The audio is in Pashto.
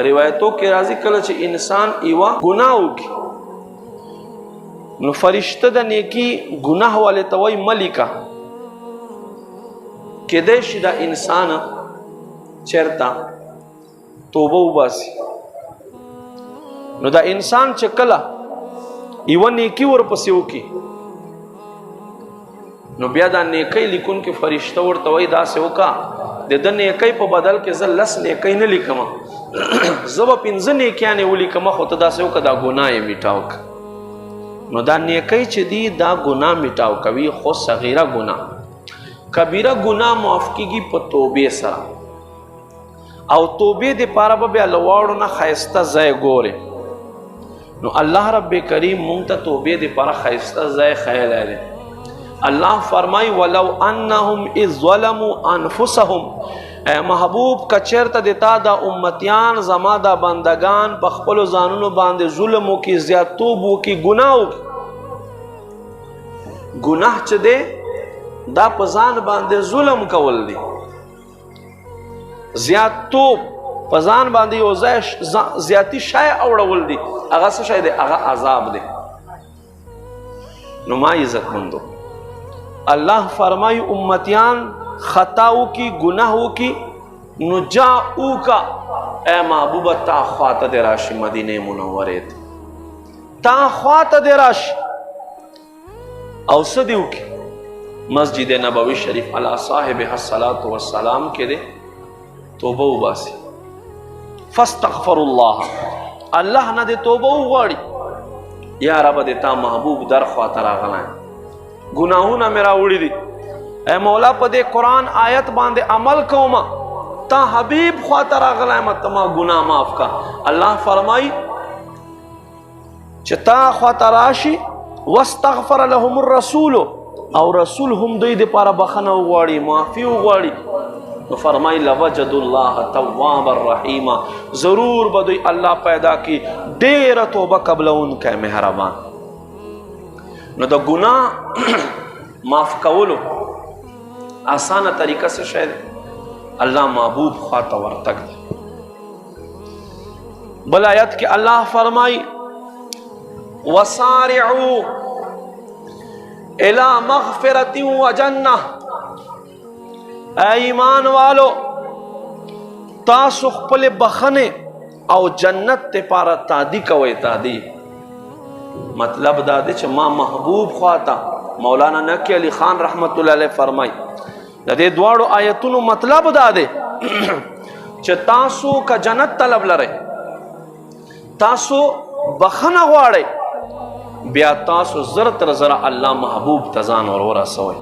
روایتو کې راځي کله چې انسان یوه ګناه وکړي نو فرشته د نیکي ګناه والے ته وایي ملیکه کیدای شي دا انسان چېرته توبه وباسي نو دا انسان چې کله یوه نیکي ورپسې وکړي نو بیا دا نیکۍ لیکونکي فرشته ورته وایي داسې وکړه د ده نیکۍ په بدل کې زه 10 نیکۍ نه لیکم زه به 15 نیکیانې ولیکم خو ته داسې وکړه دا ګناه یې میټاو کړه نو دا نیکۍ چې دي دا ګناه میټاو کوي خو صغیره ګناه کبیره ګناه معاف کیږي په توبې سره او توبې دپاره به بیا له واړو نه ښایسته ځای ګورې نو الله رب کریم مونږ ته توبې دپاره ښایسته ځای ښیلی دی الله فرمای ولو انهم اذ ظلموا انفسهم محبوب کچرته د تا دا امتیان زما دا بندگان په خپلو ځانونو باندې ظلم وکړي زیاتوب وکړي ګناه وکړي ګناه چې دی دا په ځان باندې ظلم کول دی زیاتوب په ځان باندې یو ځای زیاتی شی اړول دی هغه څه شی دی هغه عذاب دی نو ما عزتمندو الله فرمای امتیان خطاو کی گناہو کی نو جاؤ کا اے محبوبہ تا خواتا دے راشی مدینہ منورت تا خواتا دے راشی او صدیو کی مسجد نبوی شریف علی صاحب الصلاة والسلام کے دے توبہ باسی فاستغفر اللہ اللہ نہ دے توبہ غاڑی یا رب دے تا محبوب در خواتا راغلائیں گناہونا میرا اوڑی دی اے مولا پا دے قرآن آیت باندے عمل کوما تا حبیب خواتا راغلائے متما گناہ معاف کا اللہ فرمائی چتا خواتا راشی واستغفر لهم الرسول او رسول هم دوی دے پارا بخنا اغواری معافی اغواری تو فرمائی لوجد اللہ تواب الرحیم ضرور بدوی اللہ پیدا کی دیر توبہ قبل ان کے مہربان نو دا گناہ معاف کولو آسانه طریقه سے شاید اللہ محبوب خواتا ورتک دے بل آیت کہ اللہ فرمائی وَسَارِعُوا إِلَى مَغْفِرَةٍ وَجَنَّةٍ اے ایمان والو تاسو خپل بخنے او جنت تے پارا تادی کوئی تادی مطلب دا دے چھے ما محبوب خواتا مولانا نقی علی خان رحمت اللہ علیہ فرمائی دا دے دوارو آیتونو مطلب دا دے چھے تاسو کا جنت طلب لرے تاسو بخنا غوارے بیا تاسو زر تر زر اللہ محبوب تزان اور ورہ سوئے